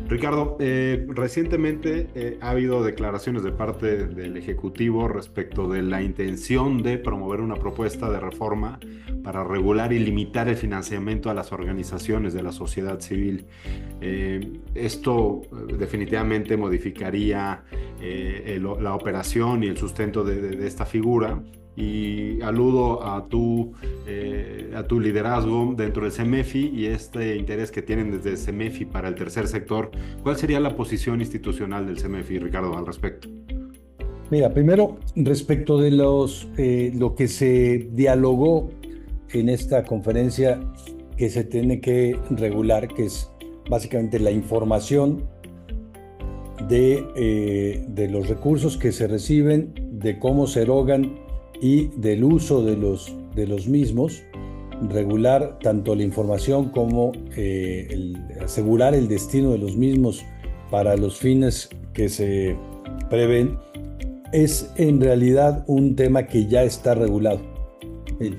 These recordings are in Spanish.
Ricardo, recientemente ha habido declaraciones de parte del Ejecutivo respecto de la intención de promover una propuesta de reforma para regular y limitar el financiamiento a las organizaciones de la sociedad civil. Esto definitivamente modificaría la operación y el sustento de esta figura. Y aludo a tu liderazgo dentro del CEMEFI y este interés que tienen desde el CEMEFI para el tercer sector. ¿Cuál sería la posición institucional del CEMEFI, Ricardo, al respecto? Mira, primero, respecto de lo que se dialogó en esta conferencia que se tiene que regular, que es básicamente la información de los recursos que se reciben, de cómo se erogan y del uso de los mismos, regular tanto la información como asegurar el destino de los mismos para los fines que se prevén, es en realidad un tema que ya está regulado.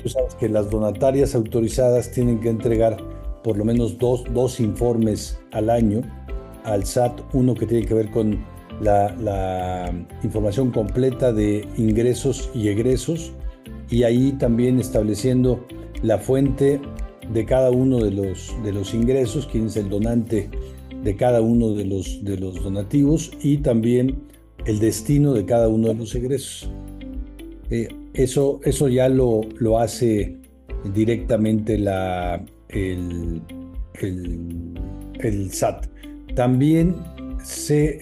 Tú sabes que las donatarias autorizadas tienen que entregar por lo menos dos informes al año al SAT, uno que tiene que ver con la información completa de ingresos y egresos, y ahí también estableciendo la fuente de cada uno de los ingresos, quién es el donante de cada uno de los donativos, y también el destino de cada uno de los egresos. Eso ya lo hace directamente el SAT. También se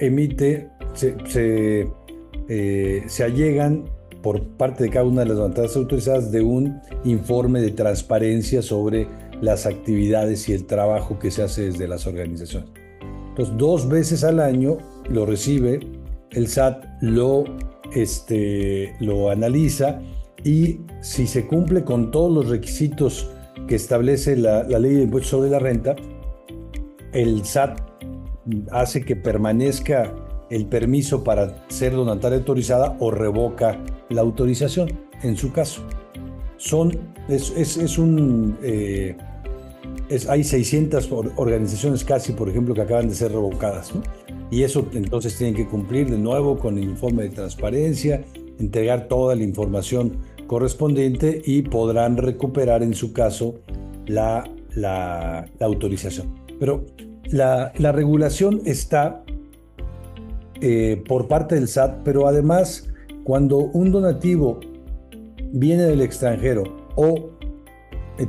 allegan por parte de cada una de las donatarias autorizadas de un informe de transparencia sobre las actividades y el trabajo que se hace desde las organizaciones. Entonces, 2 veces al año lo recibe, el SAT lo analiza, y si se cumple con todos los requisitos que establece la ley de impuestos sobre la renta, el SAT hace que permanezca el permiso para ser donataria autorizada o revoca la autorización, en su caso. Hay 600 organizaciones casi, por ejemplo, que acaban de ser revocadas, ¿no? Y eso entonces tienen que cumplir de nuevo con el informe de transparencia, entregar toda la información correspondiente y podrán recuperar en su caso la autorización. Pero la regulación está por parte del SAT, pero además cuando un donativo viene del extranjero o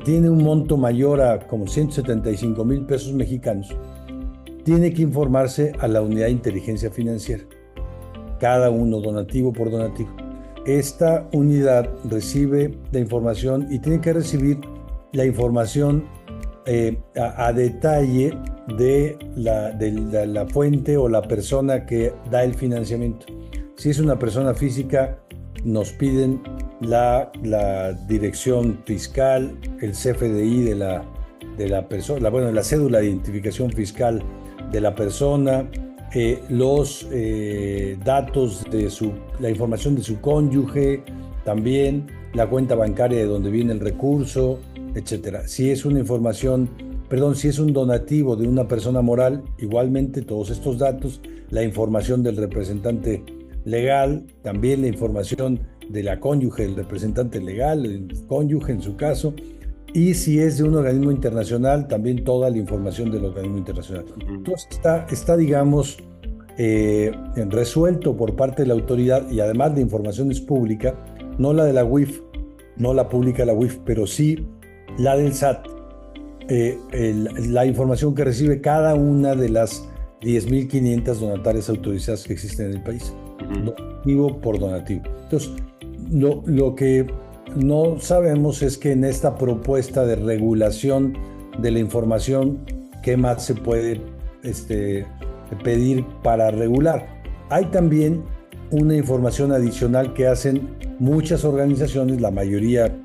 tiene un monto mayor a como 175,000 pesos mexicanos, tiene que informarse a la unidad de inteligencia financiera, cada uno donativo por donativo. Esta unidad recibe la información y tiene que recibir la información a detalle de la fuente o la persona que da el financiamiento. Si es una persona física, nos piden la dirección fiscal, el CFDI de la persona, la cédula de identificación fiscal de la persona, los datos la información de su cónyuge, también la cuenta bancaria de donde viene el recurso, etcétera. Si es si es un donativo de una persona moral, igualmente todos estos datos, la información del representante legal, también la información de la cónyuge del representante legal, el cónyuge en su caso, y si es de un organismo internacional, también toda la información del organismo internacional. Entonces está digamos, resuelto por parte de la autoridad, y además la información es pública, no la de la UIF, no la publica la UIF, pero sí la del SAT, la información que recibe cada una de las 10,500 donatarias autorizadas que existen en el país, donativo por donativo. Entonces, lo que no sabemos es que en esta propuesta de regulación de la información, ¿qué más se puede pedir para regular? Hay también una información adicional que hacen muchas organizaciones, la mayoría,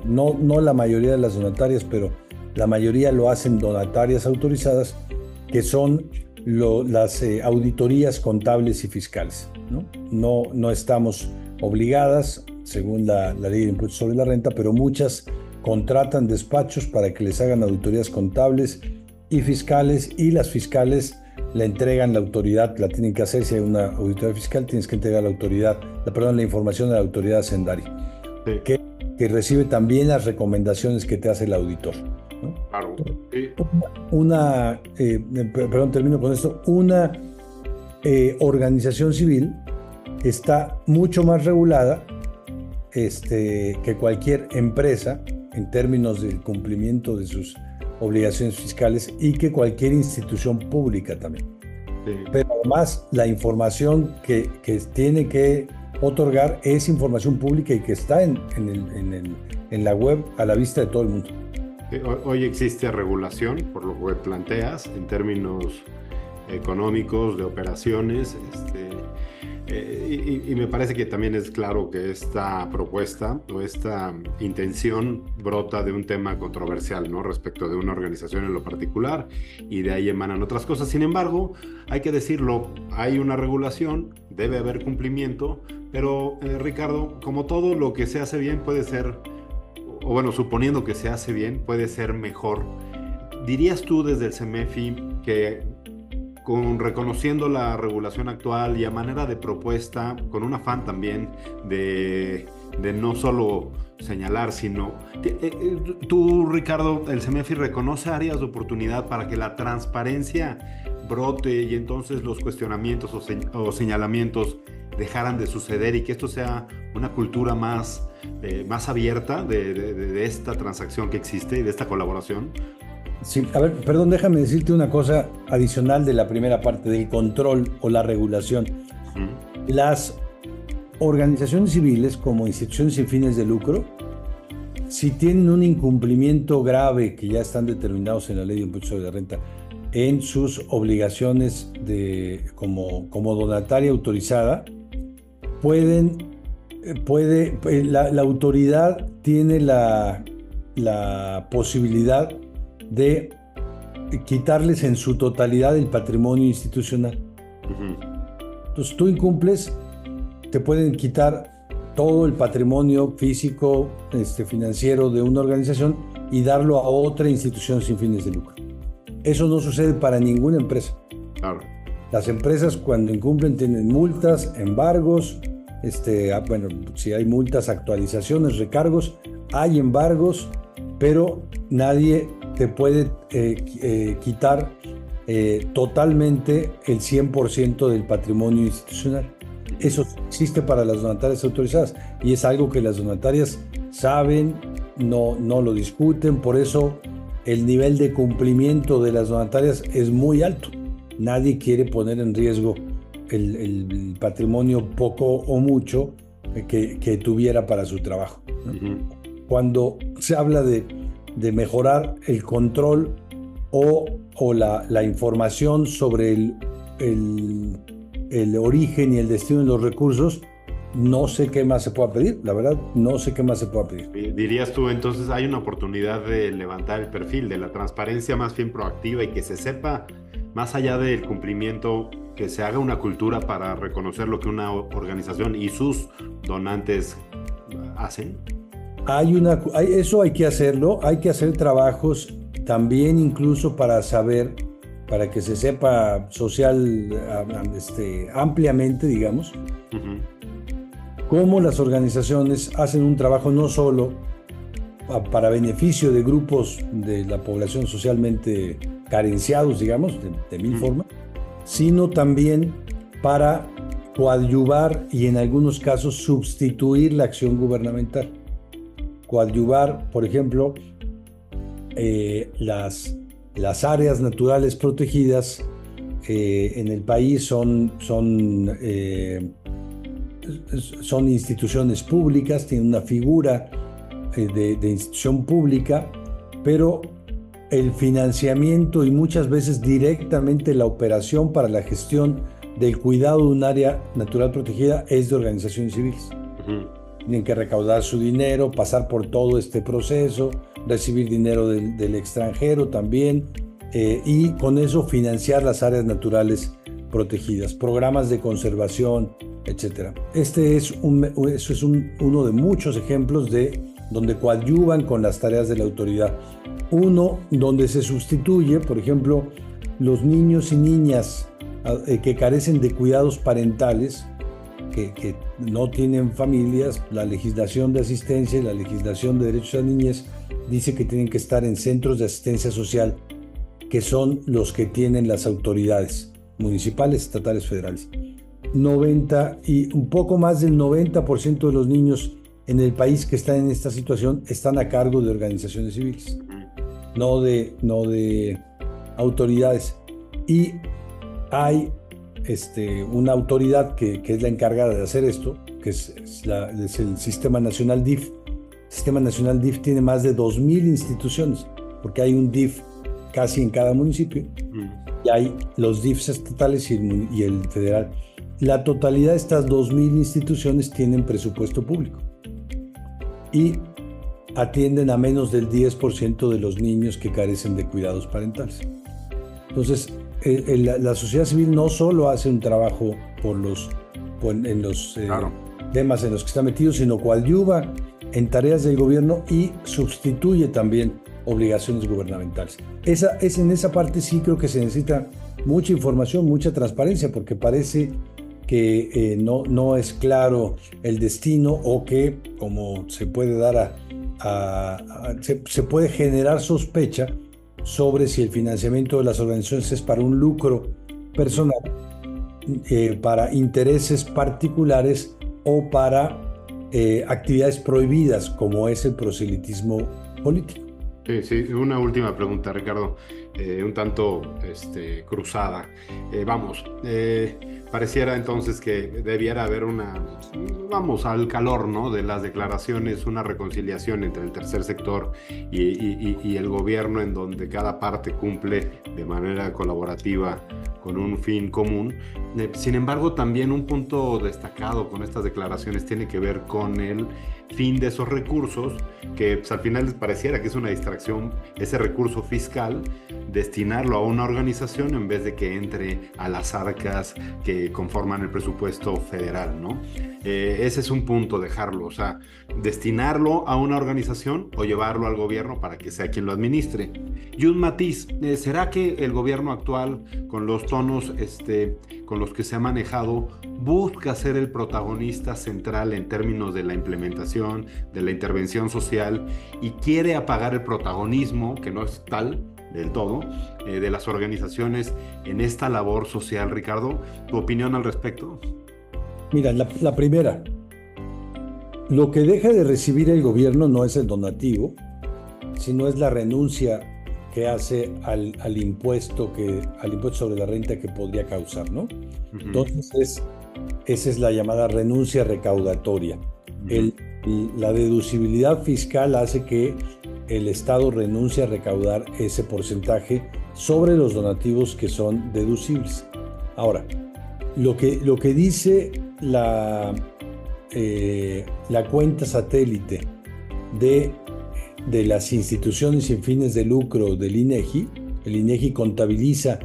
no la mayoría de las donatarias, pero la mayoría lo hacen donatarias autorizadas, que son las auditorías contables y fiscales, ¿no? No estamos obligadas, según la ley de impuestos sobre la renta, pero muchas contratan despachos para que les hagan auditorías contables y fiscales, y las fiscales la entregan la autoridad, la tienen que hacer. Si hay una auditoría fiscal, tienes que entregar la información a la autoridad hacendaria, Sí, que recibe también las recomendaciones que te hace el auditor, ¿no? claro. Sí. Termino con esto. Una organización civil está mucho más regulada que cualquier empresa en términos del cumplimiento de sus obligaciones fiscales, y que cualquier institución pública también. Sí. Pero además, la información que tiene que otorgar es información pública y que está en la web, a la vista de todo el mundo. Hoy existe regulación, por lo que planteas, en términos económicos, de operaciones, y me parece que también es claro que esta propuesta o esta intención brota de un tema controversial, ¿no? Respecto de una organización en lo particular, y de ahí emanan otras cosas. Sin embargo, hay que decirlo, hay una regulación, debe haber cumplimiento, pero Ricardo, como todo lo que se hace bien puede ser, o bueno, suponiendo que se hace bien, puede ser mejor. ¿Dirías tú desde el CEMEFI que reconociendo la regulación actual y a manera de propuesta, con un afán también de no solo señalar, sino tú, Ricardo, el CEMEFI reconoce áreas de oportunidad para que la transparencia brote y entonces los cuestionamientos o señalamientos dejaran de suceder, y que esto sea una cultura más abierta de esta transacción que existe y de esta colaboración? Sí, a ver, perdón, déjame decirte una cosa adicional de la primera parte del control o la regulación. Las organizaciones civiles, como instituciones sin fines de lucro, si tienen un incumplimiento grave, que ya están determinados en la Ley de Impuestos sobre la Renta, en sus obligaciones como donataria autorizada, la autoridad tiene la posibilidad de quitarles en su totalidad el patrimonio institucional. Entonces, tú incumples, te pueden quitar todo el patrimonio físico, financiero de una organización, y darlo a otra institución sin fines de lucro. Eso no sucede para ninguna empresa. Claro. Las empresas, cuando incumplen, tienen multas, embargos, si hay multas, actualizaciones, recargos, hay embargos, pero nadie te puede quitar totalmente el 100% del patrimonio institucional. Eso existe para las donatarias autorizadas, y es algo que las donatarias saben, no lo discuten. Por eso el nivel de cumplimiento de las donatarias es muy alto. Nadie quiere poner en riesgo el patrimonio, poco o mucho, que tuviera para su trabajo, ¿no? Cuando se habla de mejorar el control o la información sobre el origen y el destino de los recursos, no sé qué más se pueda pedir. La verdad, no sé qué más se pueda pedir. Dirías tú, entonces, hay una oportunidad de levantar el perfil de la transparencia más bien proactiva, y que se sepa, más allá del cumplimiento, que se haga una cultura para reconocer lo que una organización y sus donantes hacen. Eso hay que hacerlo, hay que hacer trabajos también, incluso para que se sepa ampliamente, digamos, cómo las organizaciones hacen un trabajo no solo para beneficio de grupos de la población socialmente carenciados, digamos, de mil formas, sino también para coadyuvar y en algunos casos sustituir la acción gubernamental. Coadyuvar, por ejemplo, las áreas naturales protegidas en el país son instituciones públicas, tienen una figura de institución pública, pero el financiamiento y muchas veces directamente la operación para la gestión del cuidado de un área natural protegida es de organizaciones civiles. Tienen que recaudar su dinero, pasar por todo este proceso, recibir dinero del extranjero también, y con eso financiar las áreas naturales protegidas, programas de conservación, etc. Eso es uno de muchos ejemplos de donde coadyuvan con las tareas de la autoridad. Uno, donde se sustituye, por ejemplo, los niños y niñas que carecen de cuidados parentales, que no tienen familias. La legislación de asistencia y la legislación de derechos a la niñez dice que tienen que estar en centros de asistencia social, que son los que tienen las autoridades municipales, estatales, federales. 90 y un poco más del 90% de los niños en el país que están en esta situación están a cargo de organizaciones civiles, no de autoridades. Y hay una autoridad que es la encargada de hacer esto, que es el Sistema Nacional DIF. El Sistema Nacional DIF tiene más de 2,000 instituciones, porque hay un DIF casi en cada municipio, y hay los DIFs estatales y el federal. La totalidad de estas 2,000 instituciones tienen presupuesto público y atienden a menos del 10% de los niños que carecen de cuidados parentales. Entonces, la sociedad civil no solo hace un trabajo en los temas en los que está metido, sino coadyuva en tareas del gobierno y sustituye también obligaciones gubernamentales. En esa parte sí creo que se necesita mucha información, mucha transparencia, porque parece que no es claro el destino, o que, como se puede dar se puede generar sospecha sobre si el financiamiento de las organizaciones es para un lucro personal, para intereses particulares o para actividades prohibidas, como es el proselitismo político. Sí, una última pregunta, Ricardo, un tanto cruzada. Pareciera entonces que debiera haber al calor, ¿no?, de las declaraciones, una reconciliación entre el tercer sector y el gobierno, en donde cada parte cumple de manera colaborativa con un fin común. Sin embargo, también un punto destacado con estas declaraciones tiene que ver con el fin de esos recursos, que al final les pareciera que es una distracción, ese recurso fiscal, destinarlo a una organización en vez de que entre a las arcas que conforman el presupuesto federal, ¿no? Ese es un punto, dejarlo, o sea, destinarlo a una organización o llevarlo al gobierno para que sea quien lo administre. Y un matiz, ¿será que el gobierno actual, con los tonos con los que se ha manejado, busca ser el protagonista central en términos de la implementación, de la intervención social, y quiere apagar el protagonismo, que no es tal del todo, de las organizaciones en esta labor social? Ricardo, ¿tu opinión al respecto? Mira, la primera, lo que deja de recibir el gobierno no es el donativo, sino es la renuncia que hace al impuesto sobre la renta que podría causar, ¿no? Uh-huh. Entonces, esa es la llamada renuncia recaudatoria. Uh-huh. La deducibilidad fiscal hace que el Estado renuncie a recaudar ese porcentaje sobre los donativos que son deducibles. Ahora, lo que dice la cuenta satélite de las instituciones sin fines de lucro del INEGI, el INEGI contabiliza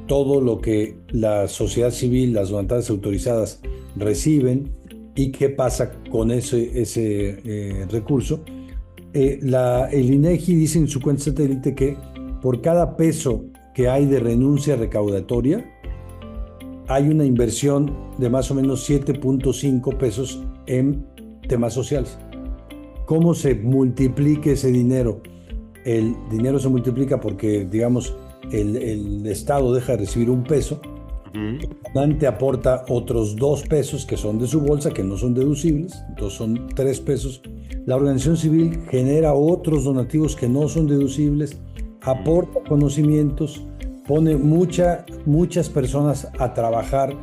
todo lo que la sociedad civil, las donantes autorizadas reciben y qué pasa con ese recurso. El INEGI dice en su cuenta satélite que por cada peso que hay de renuncia recaudatoria, hay una inversión de más o menos 7.5 pesos en temas sociales. ¿Cómo se multiplica ese dinero? El dinero se multiplica porque, digamos, el Estado deja de recibir un peso, el donante aporta otros 2 pesos que son de su bolsa, que no son deducibles, entonces son 3 pesos. La organización civil genera otros donativos que no son deducibles, aporta conocimientos, pone muchas personas a trabajar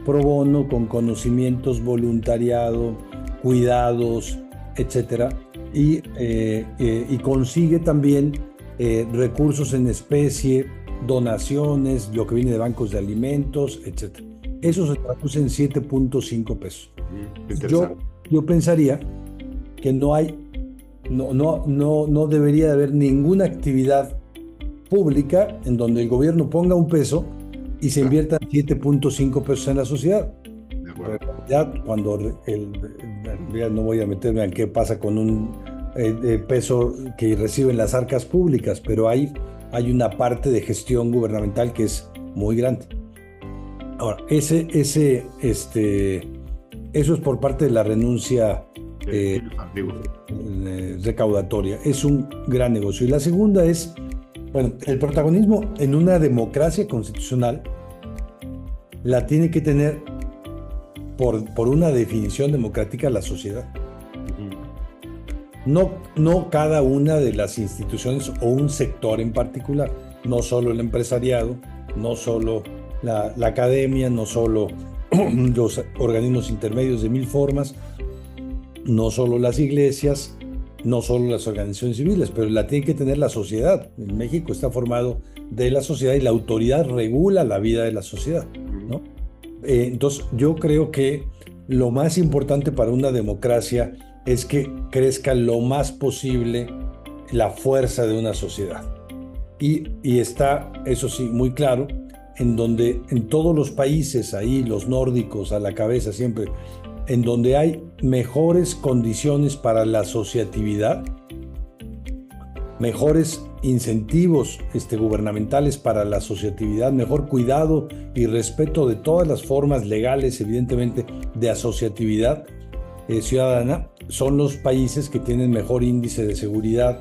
pro bono con conocimientos, voluntariado, cuidados, etcétera, y consigue también recursos en especie, donaciones, lo que viene de bancos de alimentos, etcétera. Eso se traduce en 7.5 pesos. Yo pensaría que no debería de haber ninguna actividad pública en donde el gobierno ponga un peso y se inviertan 7.5 pesos en la sociedad. Ya cuando ya no voy a meterme en qué pasa con un peso que reciben las arcas públicas, pero hay una parte de gestión gubernamental que es muy grande. Ahora, eso es por parte de la renuncia recaudatoria. Es un gran negocio. Y la segunda es, bueno, el protagonismo en una democracia constitucional la tiene que tener por una definición democrática la sociedad. No cada una de las instituciones o un sector en particular, no solo el empresariado, no solo la academia, no solo los organismos intermedios de mil formas, no solo las iglesias, no solo las organizaciones civiles, pero la tiene que tener la sociedad. En México está formado de la sociedad y la autoridad regula la vida de la sociedad, ¿no? Entonces, yo creo que lo más importante para una democracia es que crezca lo más posible la fuerza de una sociedad. Y está, eso sí, muy claro, en donde en todos los países, ahí los nórdicos a la cabeza siempre, en donde hay mejores condiciones para la asociatividad, mejores incentivos gubernamentales para la asociatividad, mejor cuidado y respeto de todas las formas legales, evidentemente, de asociatividad ciudadana, son los países que tienen mejor índice de seguridad,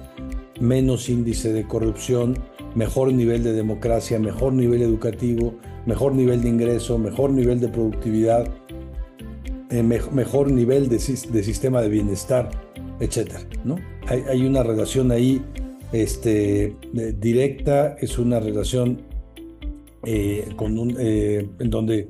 menos índice de corrupción, mejor nivel de democracia, mejor nivel educativo, mejor nivel de ingreso, mejor nivel de productividad, mejor nivel de sistema de bienestar, etcétera, ¿no? Hay una relación ahí directa, es una relación en donde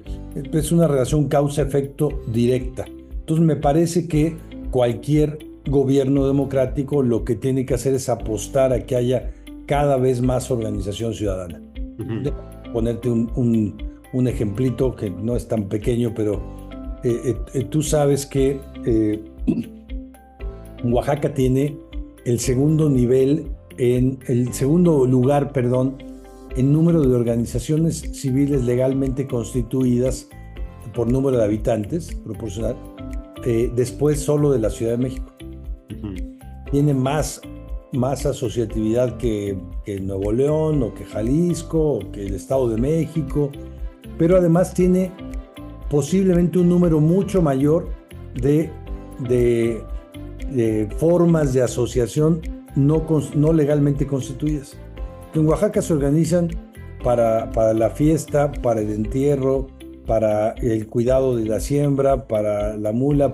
es una relación causa-efecto directa. Entonces me parece que cualquier gobierno democrático lo que tiene que hacer es apostar a que haya cada vez más organización ciudadana. Ponerte un ejemplito que no es tan pequeño, pero tú sabes que Oaxaca tiene el segundo lugar, en número de organizaciones civiles legalmente constituidas por número de habitantes, proporcional, después solo de la Ciudad de México. Tiene más asociatividad que Nuevo León, o que Jalisco, o que el Estado de México, pero además tiene posiblemente un número mucho mayor de formas de asociación no legalmente constituidas. En Oaxaca se organizan para la fiesta, para el entierro, para el cuidado de la siembra, para la mula,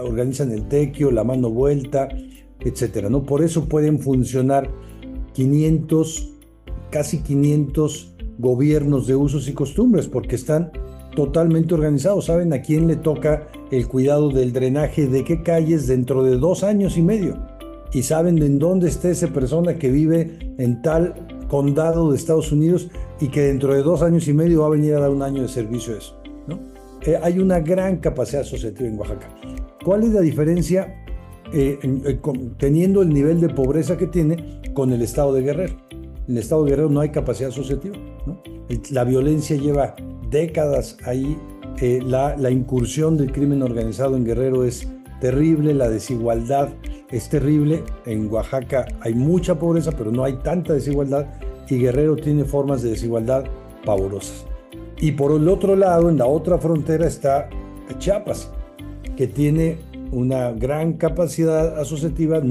organizan el tequio, la mano vuelta, etcétera, ¿no? Por eso pueden funcionar casi 500 gobiernos de usos y costumbres, porque están totalmente organizados. Saben a quién le toca el cuidado del drenaje de qué calles dentro de 2 años y medio. Y saben en dónde está esa persona que vive en tal condado de Estados Unidos y que dentro de 2 años y medio va a venir a dar un año de servicio a eso, ¿no? Hay una gran capacidad asociativa en Oaxaca. ¿Cuál es la diferencia teniendo el nivel de pobreza que tiene con el estado de Guerrero? En el estado de Guerrero no hay capacidad asociativa, ¿no? La violencia lleva décadas ahí, la incursión del crimen organizado en Guerrero es terrible, la desigualdad es terrible. En Oaxaca hay mucha pobreza, pero no hay tanta desigualdad, y Guerrero tiene formas de desigualdad pavorosas. Y por el otro lado, en la otra frontera, está Chiapas, que tiene una gran capacidad asociativa,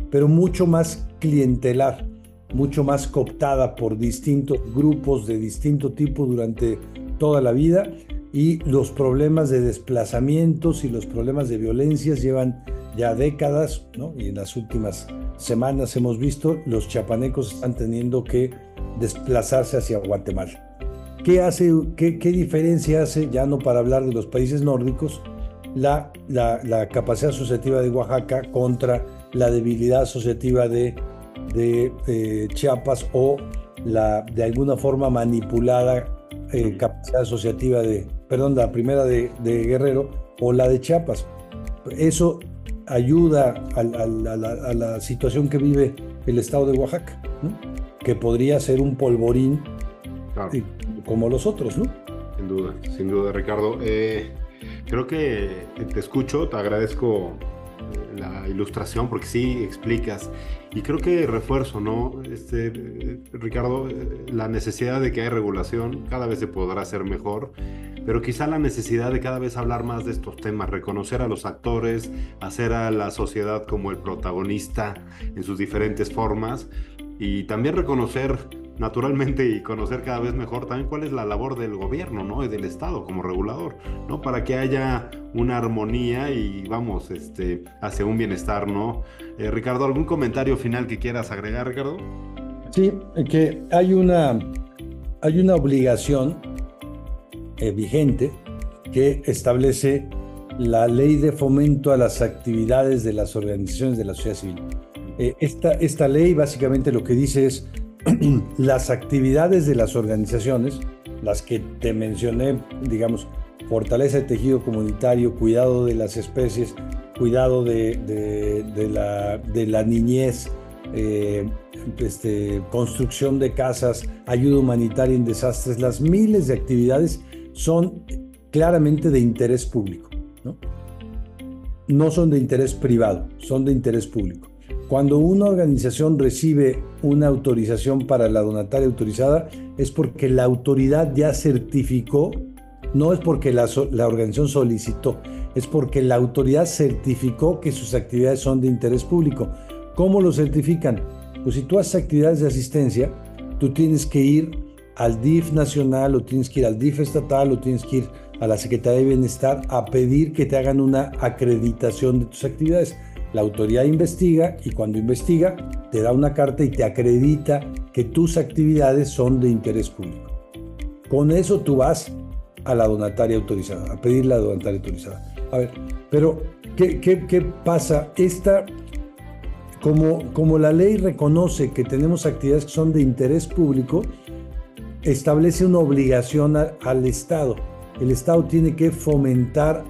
pero mucho más clientelar, mucho más cooptada por distintos grupos de distinto tipo durante toda la vida, y los problemas de desplazamientos y los problemas de violencias llevan ya décadas, ¿no? Y en las últimas semanas hemos visto los chiapanecos están teniendo que desplazarse hacia Guatemala. ¿Qué diferencia hace, ya no para hablar de los países nórdicos, la capacidad asociativa de Oaxaca contra la debilidad asociativa de Chiapas, o de alguna forma manipulada capacidad asociativa la primera de Guerrero o la de Chiapas? Eso ayuda a la situación que vive el estado de Oaxaca, ¿no? Que podría ser un polvorín, claro, como los otros, ¿no? Sin duda, Ricardo. Creo que te escucho, te agradezco la ilustración, porque sí explicas. Y creo que refuerzo, ¿no? Ricardo, la necesidad de que hay regulación, cada vez se podrá hacer mejor, pero quizá la necesidad de cada vez hablar más de estos temas, reconocer a los actores, hacer a la sociedad como el protagonista en sus diferentes formas, y también reconocer naturalmente y conocer cada vez mejor también cuál es la labor del gobierno, ¿no? Y del Estado como regulador, ¿no? Para que haya una armonía y vamos, hacia un bienestar, ¿no? Ricardo, ¿algún comentario final que quieras agregar, Ricardo? Sí, que hay una obligación vigente que establece la ley de fomento a las actividades de las organizaciones de la sociedad civil. Esta ley básicamente lo que dice es las actividades de las organizaciones, las que te mencioné, digamos, fortaleza del tejido comunitario, cuidado de las especies, cuidado de la niñez, construcción de casas, ayuda humanitaria en desastres, las miles de actividades son claramente de interés público, ¿no? No son de interés privado, son de interés público. Cuando una organización recibe una autorización para la donataria autorizada, es porque la autoridad ya certificó, no es porque la organización solicitó, es porque la autoridad certificó que sus actividades son de interés público. ¿Cómo lo certifican? Pues si tú haces actividades de asistencia, tú tienes que ir al DIF nacional, o tienes que ir al DIF estatal, o tienes que ir a la Secretaría de Bienestar a pedir que te hagan una acreditación de tus actividades. La autoridad investiga y cuando investiga te da una carta y te acredita que tus actividades son de interés público. Con eso tú vas a la donataria autorizada, a pedir la donataria autorizada. A ver, pero ¿qué pasa? Como la ley reconoce que tenemos actividades que son de interés público, establece una obligación al Estado. El Estado tiene que fomentar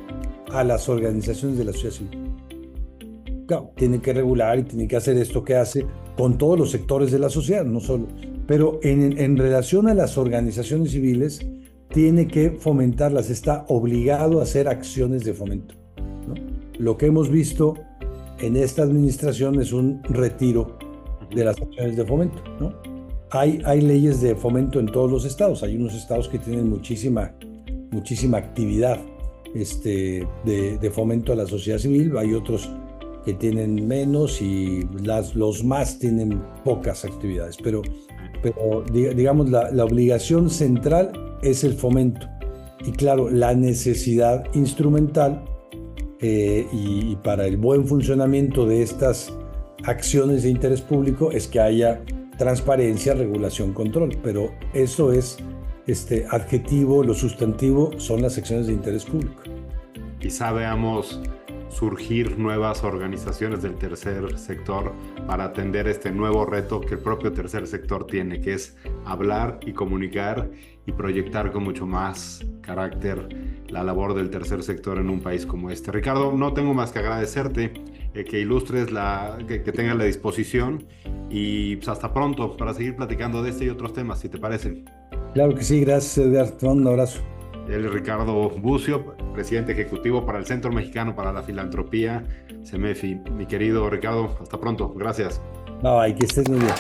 a las organizaciones de la sociedad civil. Claro, tiene que regular y tiene que hacer esto que hace con todos los sectores de la sociedad, no solo. Pero en relación a las organizaciones civiles, tiene que fomentarlas, está obligado a hacer acciones de fomento, ¿no? Lo que hemos visto en esta administración es un retiro de las acciones de fomento, ¿no? Hay leyes de fomento en todos los estados, hay unos estados que tienen muchísima actividad de fomento a la sociedad civil, hay otros que tienen menos y los más tienen pocas actividades, pero digamos la obligación central es el fomento y claro, la necesidad instrumental y para el buen funcionamiento de estas acciones de interés público es que haya transparencia, regulación, control, pero eso es adjetivo, lo sustantivo son las acciones de interés público. Quizá veamos surgir nuevas organizaciones del tercer sector para atender este nuevo reto que el propio tercer sector tiene, que es hablar y comunicar y proyectar con mucho más carácter la labor del tercer sector en un país como este. Ricardo, no tengo más que agradecerte que ilustres, que tengas la disposición y pues hasta pronto para seguir platicando de este y otros temas, si te parece. Claro que sí, gracias Edgar, te mando un abrazo. Él es Ricardo Bucio, presidente ejecutivo para el Centro Mexicano para la Filantropía, CEMEFI. Mi querido Ricardo, hasta pronto. Gracias. Bye, que estés muy bien.